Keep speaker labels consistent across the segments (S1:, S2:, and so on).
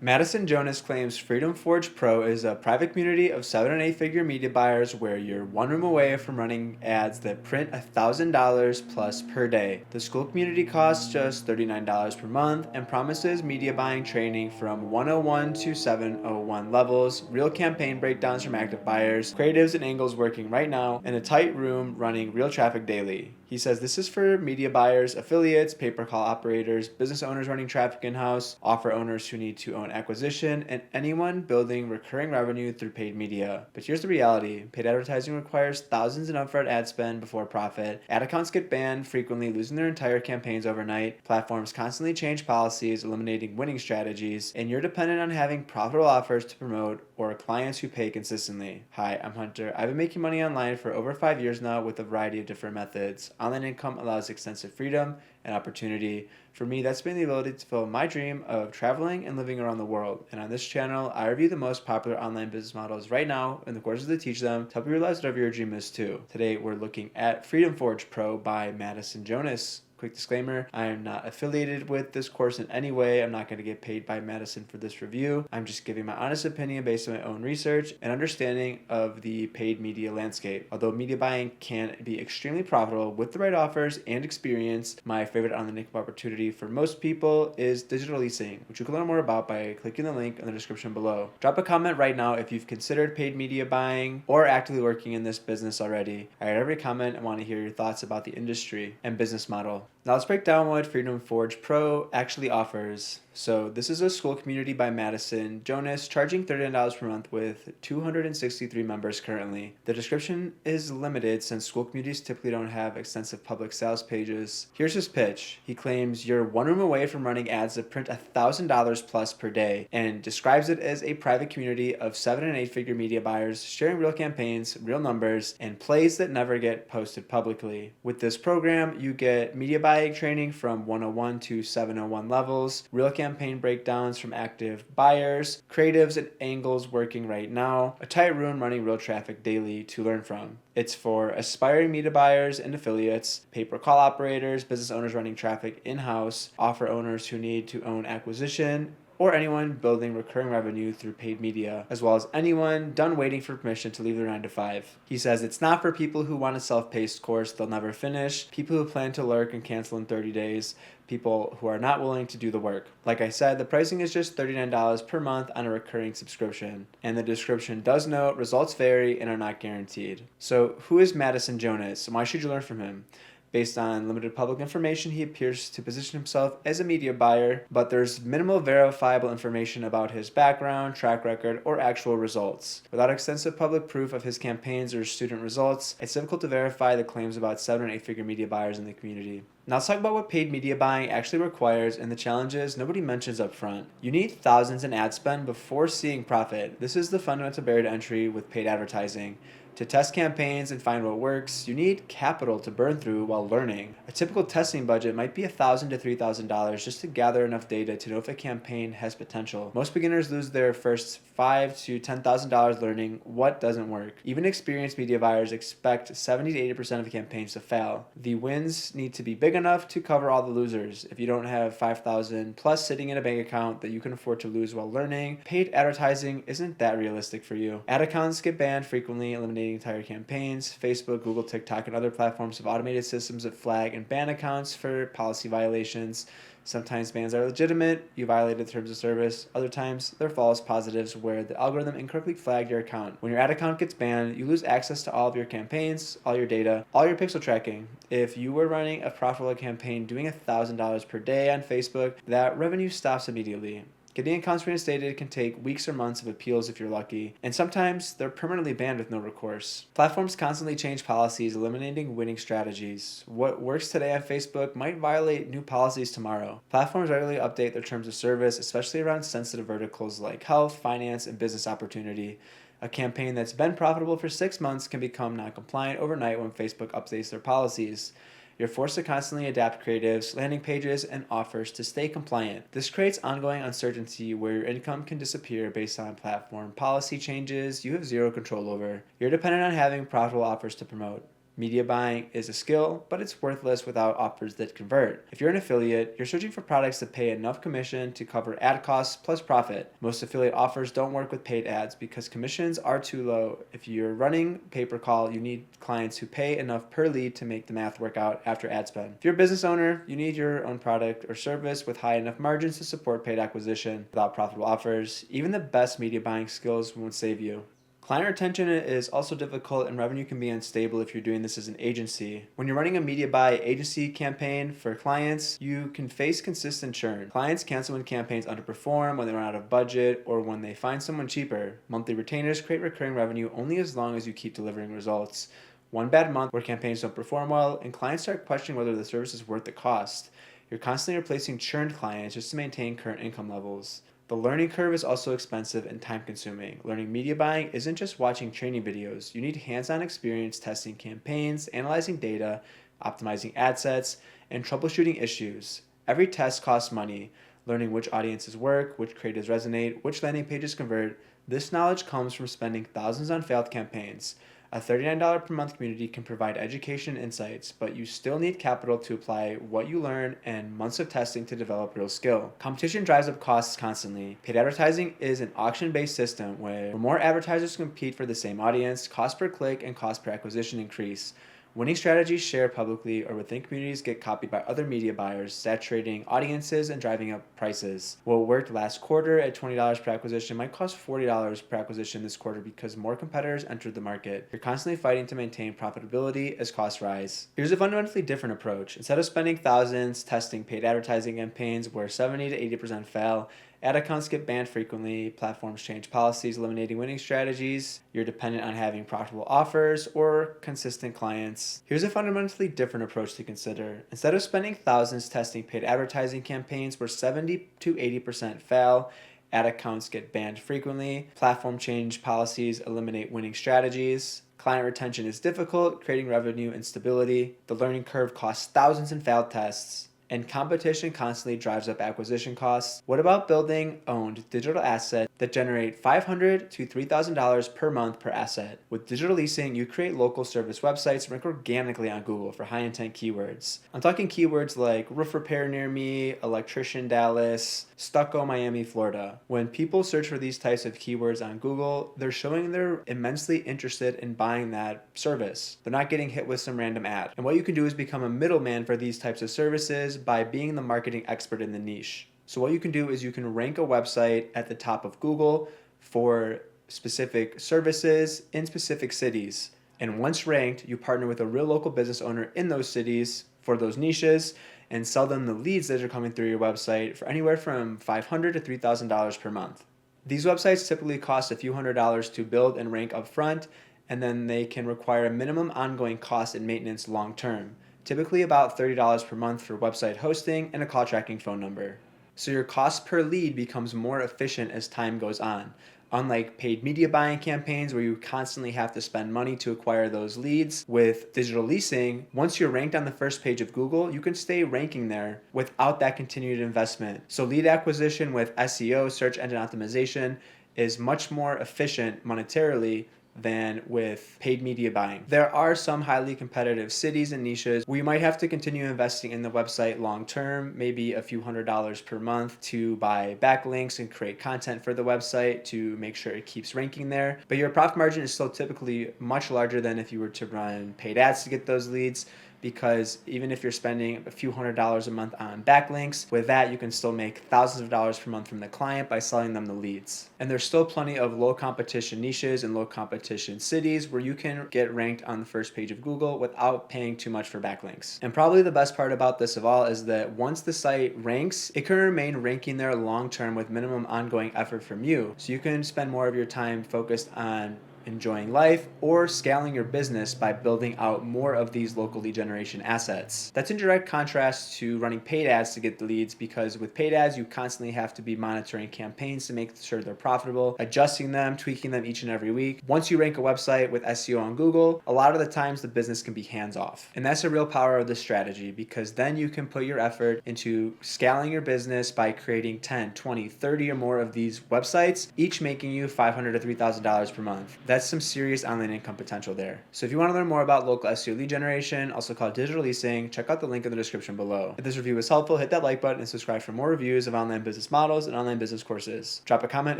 S1: Madison Jonas claims Freedom Forge Pro is a private community of 7 and 8 figure media buyers where you're one room away from running ads that print $1,000 plus per day. The school community costs just $39 per month and promises media buying training from 101 to 701 levels, real campaign breakdowns from active buyers, creatives and angles working right now, and a tight room running real traffic daily. He says this is for media buyers, affiliates, pay-per-call operators, business owners running traffic in-house, offer owners who need to own acquisition, and anyone building recurring revenue through paid media. But here's the reality. Paid advertising requires thousands in upfront ad spend before profit. Ad accounts get banned, frequently losing their entire campaigns overnight. Platforms constantly change policies, eliminating winning strategies, and you're dependent on having profitable offers to promote or clients who pay consistently. Hi, I'm Hunter. I've been making money online for over 5 years now with a variety of different methods. Online income allows extensive freedom and opportunity. For me, that's been the ability to fulfill my dream of traveling and living around the world. And on this channel, I review the most popular online business models right now and the courses that teach them to help you realize whatever your dream is too. Today, we're looking at Freedom Forge Pro by Madison Jonas. Quick disclaimer, I am not affiliated with this course in any way. I'm not going to get paid by Madison for this review. I'm just giving my honest opinion based on my own research and understanding of the paid media landscape. Although media buying can be extremely profitable with the right offers and experience, my favorite online income opportunity for most people is digital leasing, which you can learn more about by clicking the link in the description below. Drop a comment right now if you've considered paid media buying or actively working in this business already. I read every comment and want to hear your thoughts about the industry and business model. Now let's break down what Freedom Forge Pro actually offers. So this is a school community by Madison Jonas, charging $39 per month with 263 members currently. The description is limited since school communities typically don't have extensive public sales pages. Here's his pitch. He claims you're one room away from running ads that print $1,000 plus per day and describes it as a private community of 7 and 8 figure media buyers sharing real campaigns, real numbers, and plays that never get posted publicly. With this program, you get media buying training from 101 to 701 levels, real campaign breakdowns from active buyers, creatives and angles working right now, a tight room running real traffic daily to learn from. It's for aspiring media buyers and affiliates, pay-per-call operators, business owners running traffic in-house, offer owners who need to own acquisition, or anyone building recurring revenue through paid media, as well as anyone done waiting for permission to leave their 9 to 5. He says it's not for people who want a self-paced course they'll never finish, people who plan to lurk and cancel in 30 days, people who are not willing to do the work. Like I said, the pricing is just $39 per month on a recurring subscription. And the description does note results vary and are not guaranteed. So who is Madison Jonas and why should you learn from him? Based on limited public information, he appears to position himself as a media buyer, but there's minimal verifiable information about his background, track record, or actual results. Without extensive public proof of his campaigns or student results, it's difficult to verify the claims about 7 and 8 figure media buyers in the community. Now let's talk about what paid media buying actually requires and the challenges nobody mentions up front. You need thousands in ad spend before seeing profit. This is the fundamental barrier to entry with paid advertising. To test campaigns and find what works, you need capital to burn through while learning. A typical testing budget might be $1,000 to $3,000 just to gather enough data to know if a campaign has potential. Most beginners lose their first $5,000 to $10,000 learning what doesn't work. Even experienced media buyers expect 70 to 80% of campaigns to fail. The wins need to be big enough to cover all the losers. If you don't have $5,000 plus sitting in a bank account that you can afford to lose while learning, paid advertising isn't that realistic for you. Ad accounts get banned frequently, eliminating entire campaigns. Facebook, Google, TikTok, and other platforms have automated systems that flag and ban accounts for policy violations. Sometimes bans are legitimate, you violated terms of service. Other times, they're false positives where the algorithm incorrectly flagged your account. When your ad account gets banned, you lose access to all of your campaigns, all your data, all your pixel tracking. If you were running a profitable campaign doing $1,000 per day on Facebook, that revenue stops immediately. Getting accounts reinstated can take weeks or months of appeals if you're lucky, and sometimes they're permanently banned with no recourse. Platforms constantly change policies, eliminating winning strategies. What works today on Facebook might violate new policies tomorrow. Platforms regularly update their terms of service, especially around sensitive verticals like health, finance, and business opportunity. A campaign that's been profitable for 6 months can become non-compliant overnight when Facebook updates their policies. You're forced to constantly adapt creatives, landing pages, and offers to stay compliant. This creates ongoing uncertainty where your income can disappear based on platform policy changes you have zero control over. You're dependent on having profitable offers to promote. Media buying is a skill, but it's worthless without offers that convert. If you're an affiliate, you're searching for products that pay enough commission to cover ad costs plus profit. Most affiliate offers don't work with paid ads because commissions are too low. If you're running pay-per-call, you need clients who pay enough per lead to make the math work out after ad spend. If you're a business owner, you need your own product or service with high enough margins to support paid acquisition. Without profitable offers, even the best media buying skills won't save you. Client retention is also difficult, and revenue can be unstable if you're doing this as an agency. When you're running a media buy agency campaign for clients, you can face consistent churn. Clients cancel when campaigns underperform, when they run out of budget, or when they find someone cheaper. Monthly retainers create recurring revenue only as long as you keep delivering results. One bad month where campaigns don't perform well, and clients start questioning whether the service is worth the cost. You're constantly replacing churned clients just to maintain current income levels. The learning curve is also expensive and time-consuming. Learning media buying isn't just watching training videos. You need hands-on experience testing campaigns, analyzing data, optimizing ad sets, and troubleshooting issues. Every test costs money. Learning which audiences work, which creatives resonate, which landing pages convert. This knowledge comes from spending thousands on failed campaigns. A $39 per month community can provide education and insights, but you still need capital to apply what you learn and months of testing to develop real skill. Competition drives up costs constantly. Paid advertising is an auction-based system where more advertisers compete for the same audience, cost per click and cost per acquisition increase. Winning strategies shared publicly or within communities get copied by other media buyers, saturating audiences and driving up prices. What worked last quarter at $20 per acquisition might cost $40 per acquisition this quarter because more competitors entered the market. You're constantly fighting to maintain profitability as costs rise. Here's a fundamentally different approach. Instead of spending thousands testing paid advertising campaigns where 70 to 80% fail, ad accounts get banned frequently, platforms change policies eliminating winning strategies, you're dependent on having profitable offers or consistent clients. Here's a fundamentally different approach to consider. Instead of spending thousands testing paid advertising campaigns where 70 to 80% fail, ad accounts get banned frequently, platform change policies eliminate winning strategies, client retention is difficult, creating revenue instability, the learning curve costs thousands in failed tests, and competition constantly drives up acquisition costs. What about building owned digital assets that generate $500 to $3,000 per month per asset? With digital leasing, you create local service websites and rank organically on Google for high intent keywords. I'm talking keywords like roof repair near me, electrician Dallas, stucco Miami, Florida. When people search for these types of keywords on Google, they're showing they're immensely interested in buying that service. They're not getting hit with some random ad. And what you can do is become a middleman for these types of services by being the marketing expert in the niche. So what you can do is you can rank a website at the top of Google for specific services in specific cities. And once ranked, you partner with a real local business owner in those cities for those niches and sell them the leads that are coming through your website for anywhere from $500 to $3,000 per month. These websites typically cost a few $100s to build and rank up front, and then they can require a minimum ongoing cost and maintenance long term. Typically about $30 per month for website hosting and a call tracking phone number. So your cost per lead becomes more efficient as time goes on. Unlike paid media buying campaigns where you constantly have to spend money to acquire those leads, with digital leasing, once you're ranked on the first page of Google, you can stay ranking there without that continued investment. So lead acquisition with SEO, search engine optimization, is much more efficient monetarily than with paid media buying. There are some highly competitive cities and niches where you might have to continue investing in the website long term, maybe a few $100s per month to buy backlinks and create content for the website to make sure it keeps ranking there. But your profit margin is still typically much larger than if you were to run paid ads to get those leads, because even if you're spending a few $100s a month on backlinks, with that you can still make thousands of dollars per month from the client by selling them the leads. And there's still plenty of low competition niches and low competition cities where you can get ranked on the first page of Google without paying too much for backlinks. And probably the best part about this of all is that once the site ranks, it can remain ranking there long term with minimum ongoing effort from you. So you can spend more of your time focused on enjoying life or scaling your business by building out more of these local lead generation assets. That's in direct contrast to running paid ads to get the leads, because with paid ads you constantly have to be monitoring campaigns to make sure they're profitable, adjusting them, tweaking them each and every week. Once you rank a website with SEO on Google, a lot of the times the business can be hands-off. And that's the real power of this strategy, because then you can put your effort into scaling your business by creating 10, 20, 30 or more of these websites, each making you $500 to $3,000 per month. That's some serious online income potential there. So if you want to learn more about local SEO lead generation, also called digital leasing, check out the link in the description below. If this review was helpful, hit that like button and subscribe for more reviews of online business models and online business courses. Drop a comment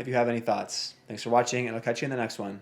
S1: if you have any thoughts. Thanks for watching, and I'll catch you in the next one.